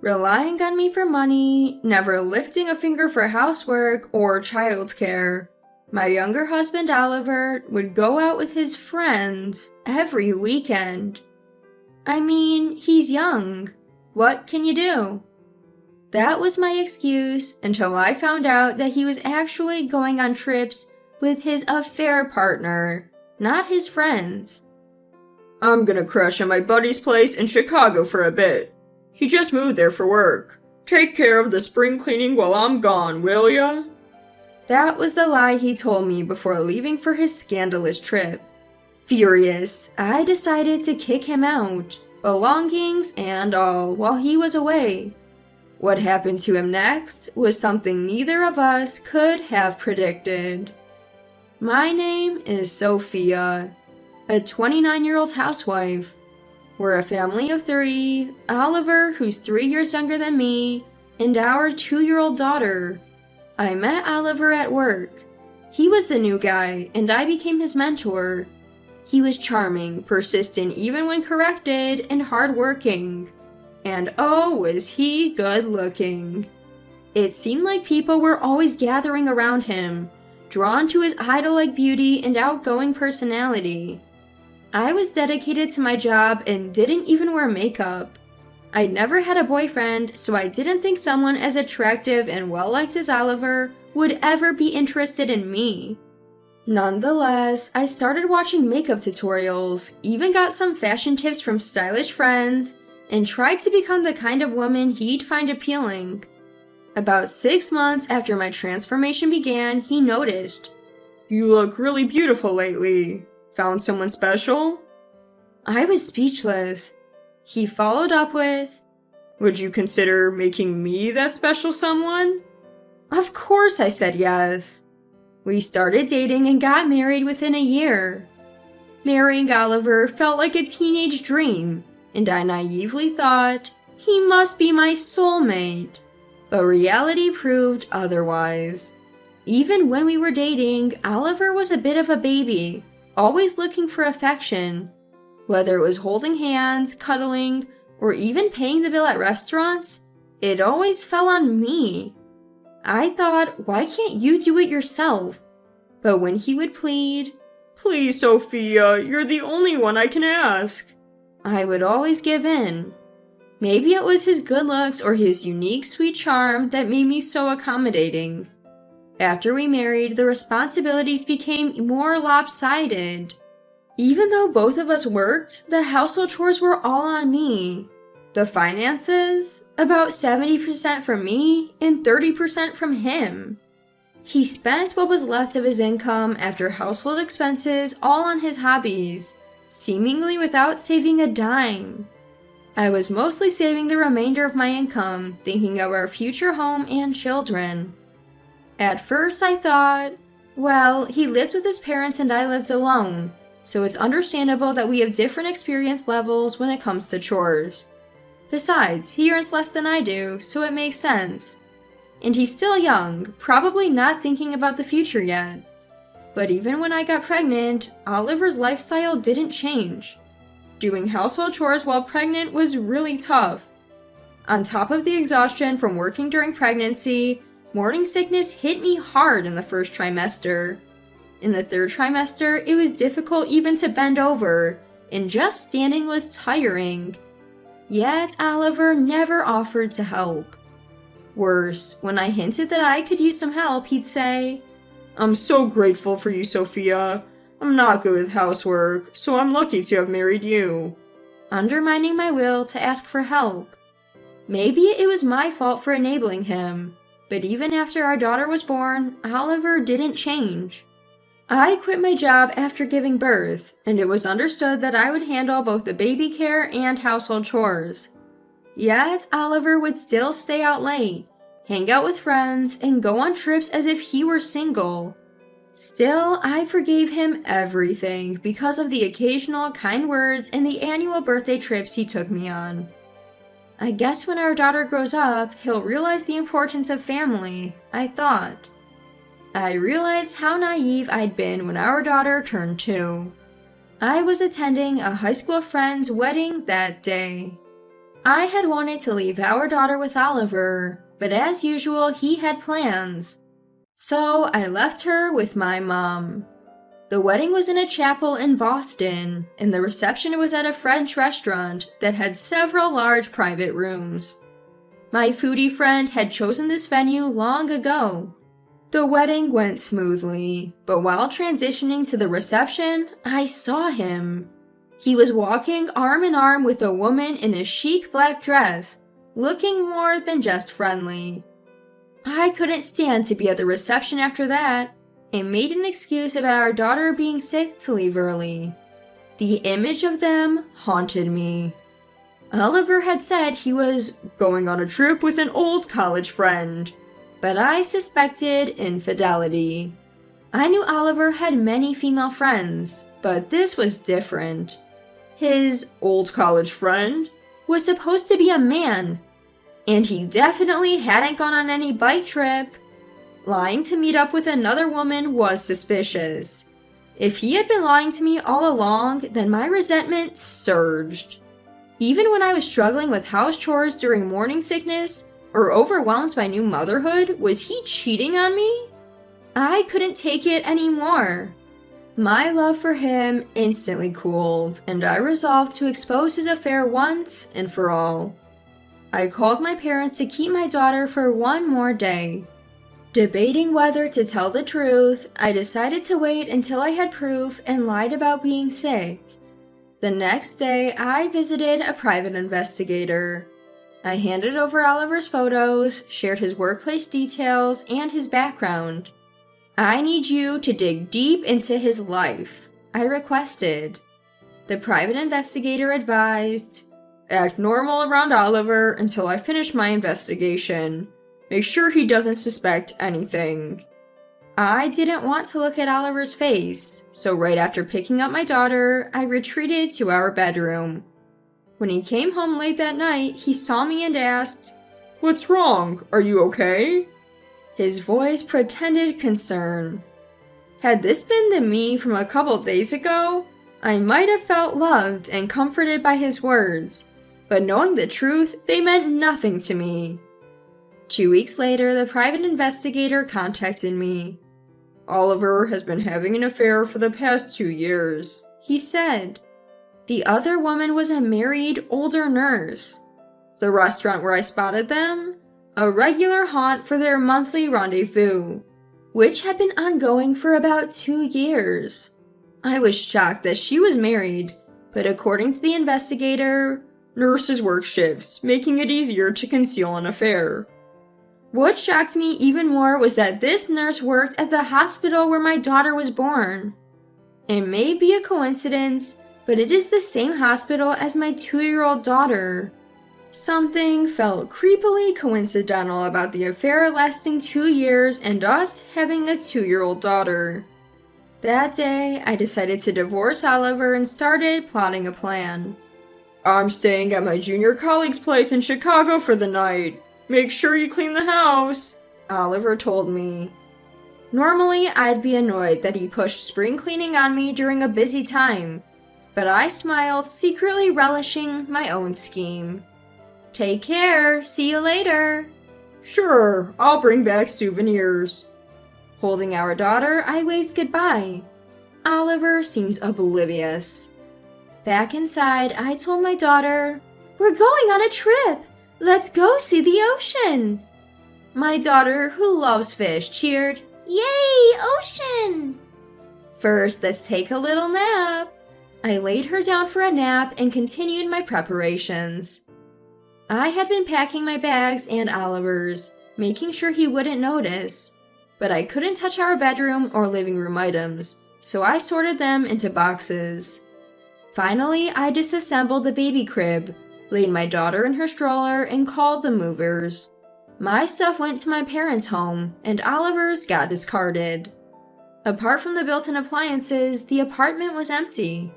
relying on me for money, never lifting a finger for housework or childcare. My younger husband Oliver would go out with his friends every weekend. I mean, he's young. What can you do? That was my excuse until I found out that he was actually going on trips with his affair partner, not his friends. I'm gonna crash at my buddy's place in Chicago for a bit. He just moved there for work. Take care of the spring cleaning while I'm gone, will ya? That was the lie he told me before leaving for his scandalous trip. Furious, I decided to kick him out, belongings and all, while he was away. What happened to him next was something neither of us could have predicted. My name is Sophia, a 29-year-old housewife. We're a family of 3, Oliver, who's 3 years younger than me, and our 2-year-old daughter. I met Oliver at work. He was the new guy, and I became his mentor. He was charming, persistent even when corrected, and hardworking. And oh, was he good looking. It seemed like people were always gathering around him, drawn to his idol-like beauty and outgoing personality. I was dedicated to my job and didn't even wear makeup. I'd never had a boyfriend, so I didn't think someone as attractive and well-liked as Oliver would ever be interested in me. Nonetheless, I started watching makeup tutorials, even got some fashion tips from stylish friends, and tried to become the kind of woman he'd find appealing. About 6 months after my transformation began, he noticed. You look really beautiful lately. Found someone special? I was speechless. He followed up with, Would you consider making me that special someone? Of course I said yes. We started dating and got married within a year. Marrying Oliver felt like a teenage dream, and I naively thought, he must be my soulmate. But reality proved otherwise. Even when we were dating, Oliver was a bit of a baby, always looking for affection. Whether it was holding hands, cuddling, or even paying the bill at restaurants, it always fell on me. I thought, why can't you do it yourself? But when he would plead, Please, Sophia, you're the only one I can ask, I would always give in. Maybe it was his good looks or his unique sweet charm that made me so accommodating. After we married, the responsibilities became more lopsided. Even though both of us worked, the household chores were all on me. The finances? About 70% from me and 30% from him. He spent what was left of his income after household expenses all on his hobbies, seemingly without saving a dime. I was mostly saving the remainder of my income, thinking of our future home and children. At first I thought, well, he lived with his parents and I lived alone, so it's understandable that we have different experience levels when it comes to chores. Besides, he earns less than I do, so it makes sense. And he's still young, probably not thinking about the future yet. But even when I got pregnant, Oliver's lifestyle didn't change. Doing household chores while pregnant was really tough. On top of the exhaustion from working during pregnancy, morning sickness hit me hard in the first trimester. In the third trimester, it was difficult even to bend over, and just standing was tiring. Yet Oliver never offered to help. Worse, when I hinted that I could use some help, he'd say, I'm so grateful for you, Sophia. I'm not good with housework, so I'm lucky to have married you. Undermining my will to ask for help. Maybe it was my fault for enabling him, but even after our daughter was born, Oliver didn't change. I quit my job after giving birth, and it was understood that I would handle both the baby care and household chores. Yet Oliver would still stay out late, hang out with friends, and go on trips as if he were single. Still, I forgave him everything because of the occasional kind words and the annual birthday trips he took me on. I guess when our daughter grows up, he'll realize the importance of family, I thought. I realized how naive I'd been when our daughter turned 2. I was attending a high school friend's wedding that day. I had wanted to leave our daughter with Oliver, but as usual, he had plans. So I left her with my mom. The wedding was in a chapel in Boston, and the reception was at a French restaurant that had several large private rooms. My foodie friend had chosen this venue long ago. The wedding went smoothly, but while transitioning to the reception, I saw him. He was walking arm in arm with a woman in a chic black dress, looking more than just friendly. I couldn't stand to be at the reception after that, and made an excuse about our daughter being sick to leave early. The image of them haunted me. Oliver had said he was Going on a trip with an old college friend. but I suspected infidelity. I knew Oliver had many female friends, but this was different. His Old college friend? was supposed to be a man, and he definitely hadn't gone on any bike trip. Lying to meet up with another woman was suspicious. If he had been lying to me all along, then my resentment surged. Even when I was struggling with house chores during morning sickness, or overwhelmed by new motherhood, was he cheating on me? I couldn't take it anymore. My love for him instantly cooled, and I resolved to expose his affair once and for all. I called my parents to keep my daughter for one more day. Debating whether to tell the truth, I decided to wait until I had proof and lied about being sick. The next day, I visited a private investigator. I handed over Oliver's photos, shared his workplace details, and his background. I need you to dig deep into his life, I requested. The private investigator advised, Act normal around Oliver until I finish my investigation. Make sure he doesn't suspect anything. I didn't want to look at Oliver's face, so right after picking up my daughter, I retreated to our bedroom. When he came home late that night, he saw me and asked, What's wrong? Are you okay? His voice pretended concern. Had this been the me from a couple days ago, I might have felt loved and comforted by his words, but knowing the truth, they meant nothing to me. 2 weeks later, the private investigator contacted me. Oliver has been having an affair for the past 2 years, He said. The other woman was a married, older nurse. The restaurant where I spotted them? A regular haunt for their monthly rendezvous, which had been ongoing for about 2 years. I was shocked that she was married, but according to the investigator, Nurses work shifts, making it easier to conceal an affair. what shocked me even more was that this nurse worked at the hospital where my daughter was born. It may be a coincidence, but it is the same hospital as my 2-year-old daughter. Something felt creepily coincidental about the affair lasting 2 years and us having a 2-year-old daughter. That day, I decided to divorce Oliver and started plotting a plan. I'm staying at my junior colleague's place in Chicago for the night. Make sure you clean the house, Oliver told me. Normally, I'd be annoyed that he pushed spring cleaning on me during a busy time, but I smiled, secretly relishing my own scheme. Take care, see you later. Sure, I'll bring back souvenirs. Holding our daughter, I waved goodbye. Oliver seemed oblivious. Back inside, I told my daughter, We're going on a trip! Let's go see the ocean! My daughter, who loves fish, cheered, Yay, ocean! First, let's take a little nap. I laid her down for a nap and continued my preparations. I had been packing my bags and Oliver's, making sure he wouldn't notice, but I couldn't touch our bedroom or living room items, so I sorted them into boxes. Finally, I disassembled the baby crib, laid my daughter in her stroller, and called the movers. My stuff went to my parents' home, and Oliver's got discarded. Apart from the built-in appliances, the apartment was empty.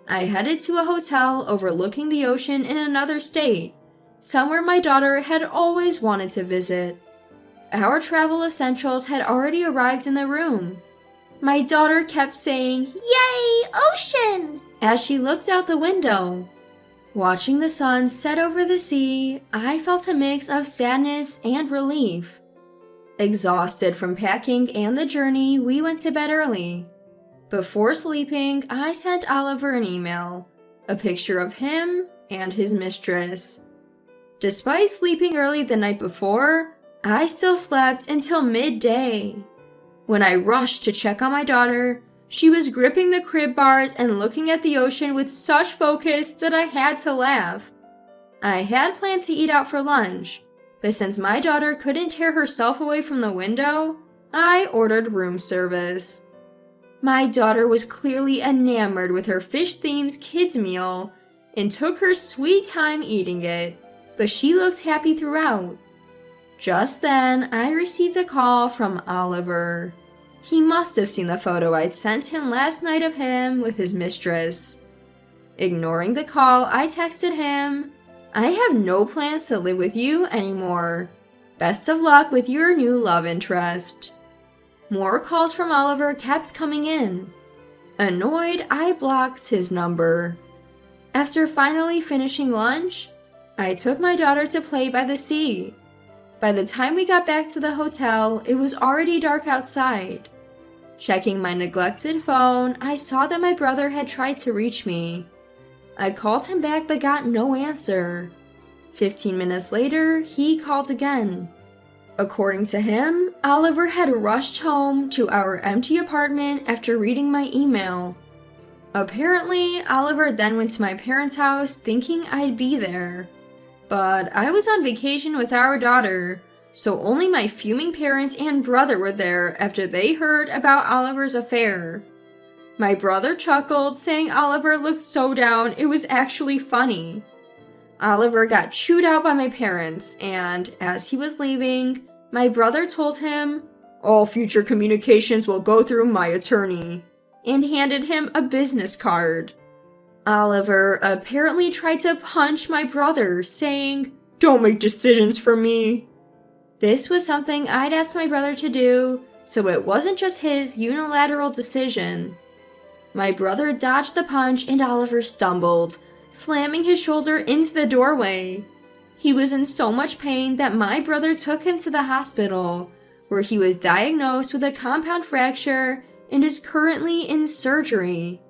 I headed to a hotel overlooking the ocean in another state, somewhere my daughter had always wanted to visit. Our travel essentials had already arrived in the room. My daughter kept saying, Yay, ocean! As she looked out the window. Watching the sun set over the sea, I felt a mix of sadness and relief. Exhausted from packing and the journey, we went to bed early. Before sleeping, I sent Oliver an email, a picture of him and his mistress. Despite sleeping early the night before, I still slept until midday. When I rushed to check on my daughter, she was gripping the crib bars and looking at the ocean with such focus that I had to laugh. I had planned to eat out for lunch, but since my daughter couldn't tear herself away from the window, I ordered room service. My daughter was clearly enamored with her fish-themed kids meal and took her sweet time eating it, but she looked happy throughout. Just then, I received a call from Oliver. He must have seen the photo I'd sent him last night of him with his mistress. Ignoring the call, I texted him, "I have no plans to live with you anymore. Best of luck with your new love interest." More calls from Oliver kept coming in. Annoyed, I blocked his number. After finally finishing lunch, I took my daughter to play by the sea. By the time we got back to the hotel, it was already dark outside. Checking my neglected phone, I saw that my brother had tried to reach me. I called him back but got no answer. 15 minutes later, he called again. According to him, Oliver had rushed home to our empty apartment after reading my email. Apparently, Oliver then went to my parents' house thinking I'd be there. But I was on vacation with our daughter, so only my fuming parents and brother were there after they heard about Oliver's affair. My brother chuckled, saying Oliver looked so down it was actually funny. Oliver got chewed out by my parents, and as he was leaving, my brother told him, "All future communications will go through my attorney," and handed him a business card. Oliver apparently tried to punch my brother, saying, "Don't make decisions for me." This was something I'd asked my brother to do, so it wasn't just his unilateral decision. My brother dodged the punch and Oliver stumbled, slamming his shoulder into the doorway. He was in so much pain that my brother took him to the hospital, where he was diagnosed with a compound fracture and is currently in surgery.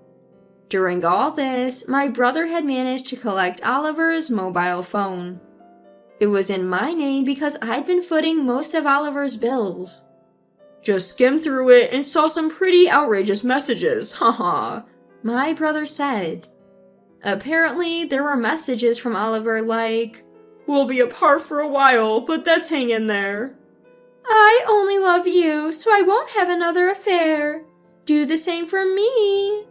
During all this, my brother had managed to collect Oliver's mobile phone. It was in my name because I'd been footing most of Oliver's bills. "Just skimmed through it and saw some pretty outrageous messages, haha," my brother said. Apparently, there were messages from Oliver like, "We'll be apart for a while, but let's hang in there." "I only love you, so I won't have another affair. Do the same for me."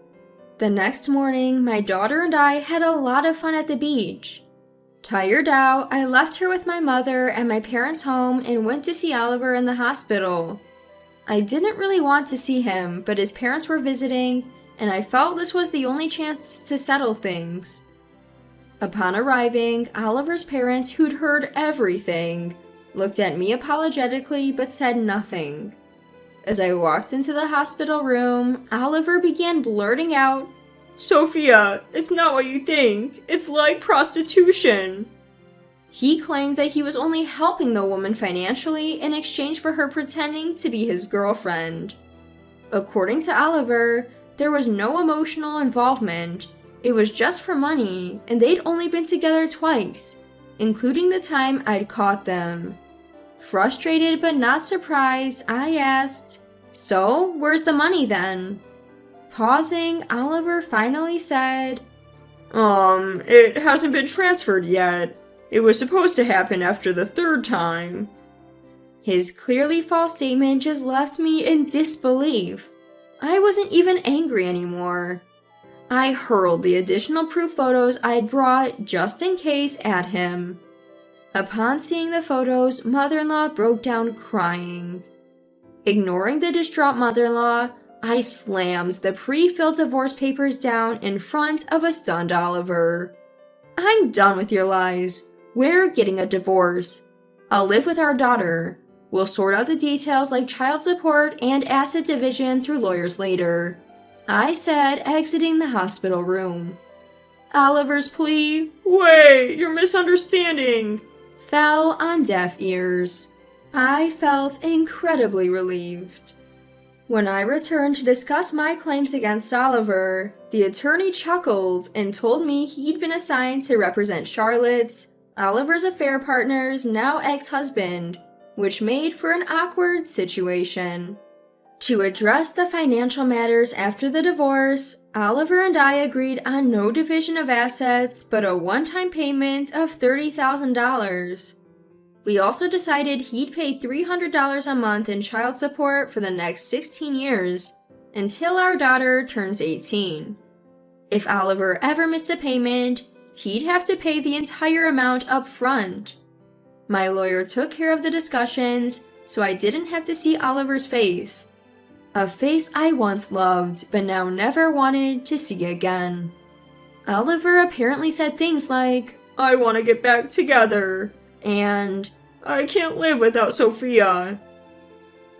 The next morning, my daughter and I had a lot of fun at the beach. Tired out, I left her with my mother at my parents' home and went to see Oliver in the hospital. I didn't really want to see him, but his parents were visiting, and I felt this was the only chance to settle things. Upon arriving, Oliver's parents, who'd heard everything, looked at me apologetically but said nothing. As I walked into the hospital room, Oliver began blurting out, "Sophia, it's not what you think. It's like prostitution." He claimed that he was only helping the woman financially in exchange for her pretending to be his girlfriend. According to Oliver, there was no emotional involvement. It was just for money, and they'd only been together twice, including the time I'd caught them. Frustrated but not surprised, I asked, "So, where's the money then?" Pausing, Oliver finally said, It hasn't been transferred yet. It was supposed to happen after the third time." His clearly false statement just left me in disbelief. I wasn't even angry anymore. I hurled the additional proof photos I'd brought just in case at him. Upon seeing the photos, mother-in-law broke down crying. Ignoring the distraught mother-in-law, I slammed the pre-filled divorce papers down in front of a stunned Oliver. "I'm done with your lies. We're getting a divorce. I'll live with our daughter. We'll sort out the details like child support and asset division through lawyers later," I said, exiting the hospital room. Oliver's plea, "Wait, you're misunderstanding," fell on deaf ears. I felt incredibly relieved. When I returned to discuss my claims against Oliver, the attorney chuckled and told me he'd been assigned to represent Charlotte's, Oliver's affair partner's now ex-husband, which made for an awkward situation. To address the financial matters after the divorce, Oliver and I agreed on no division of assets but a one-time payment of $30,000. We also decided he'd pay $300 a month in child support for the next 16 years, until our daughter turns 18. If Oliver ever missed a payment, he'd have to pay the entire amount up front. My lawyer took care of the discussions, so I didn't have to see Oliver's face. A face I once loved, but now never wanted to see again. Oliver apparently said things like, "I want to get back together," and "I can't live without Sophia."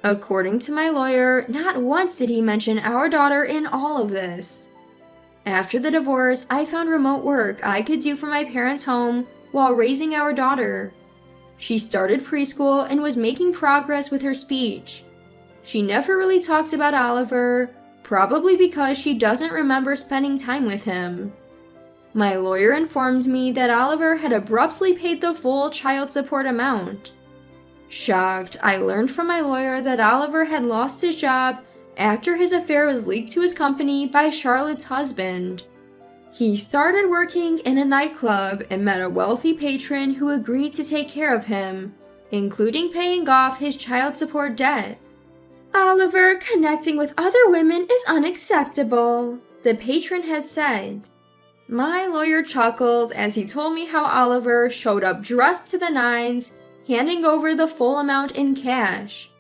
according to my lawyer, not once did he mention our daughter in all of this. After the divorce, I found remote work I could do from my parents' home while raising our daughter. She started preschool and was making progress with her speech. She never really talks about Oliver, probably because she doesn't remember spending time with him. My lawyer informed me that Oliver had abruptly paid the full child support amount. Shocked, I learned from my lawyer that Oliver had lost his job after his affair was leaked to his company by Charlotte's husband. He started working in a nightclub and met a wealthy patron who agreed to take care of him, including paying off his child support debt. "Oliver connecting with other women is unacceptable," the patron had said. My lawyer chuckled as he told me how Oliver showed up dressed to the nines, handing over the full amount in cash.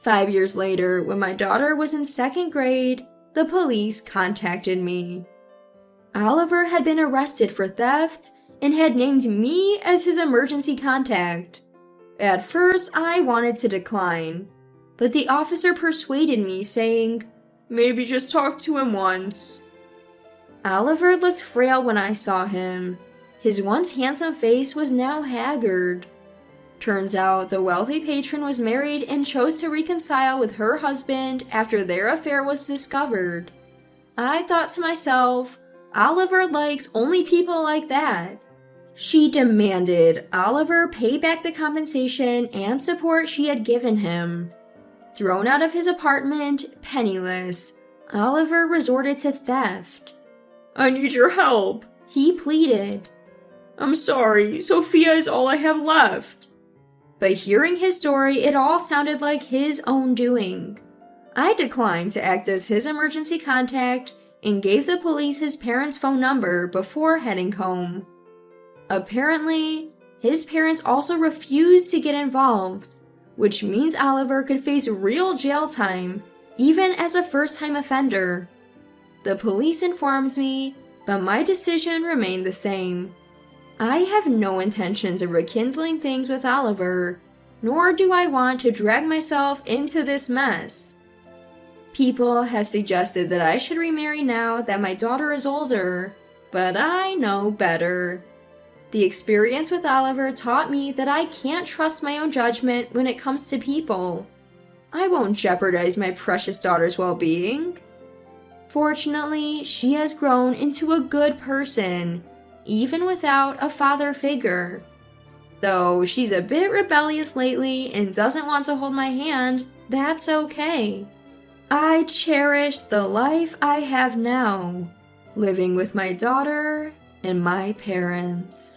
5 years later, when my daughter was in 2nd grade, the police contacted me. Oliver had been arrested for theft and had named me as his emergency contact. At first, I wanted to decline, but the officer persuaded me, saying, "Maybe just talk to him once." Oliver looked frail when I saw him. His once handsome face was now haggard. Turns out the wealthy patron was married and chose to reconcile with her husband after their affair was discovered. I thought to myself, Oliver likes only people like that. She demanded Oliver pay back the compensation and support she had given him. Thrown out of his apartment, penniless, Oliver resorted to theft. "I need your help," he pleaded. "I'm sorry, Sophia is all I have left." But hearing his story, it all sounded like his own doing. I declined to act as his emergency contact and gave the police his parents' phone number before heading home. Apparently, his parents also refused to get involved, which means Oliver could face real jail time, even as a first-time offender. The police informed me, but my decision remained the same. I have no intentions of rekindling things with Oliver, nor do I want to drag myself into this mess. People have suggested that I should remarry now that my daughter is older, but I know better. The experience with Oliver taught me that I can't trust my own judgment when it comes to people. I won't jeopardize my precious daughter's well-being. Fortunately, she has grown into a good person, even without a father figure. Though she's a bit rebellious lately and doesn't want to hold my hand, that's okay. I cherish the life I have now, living with my daughter and my parents.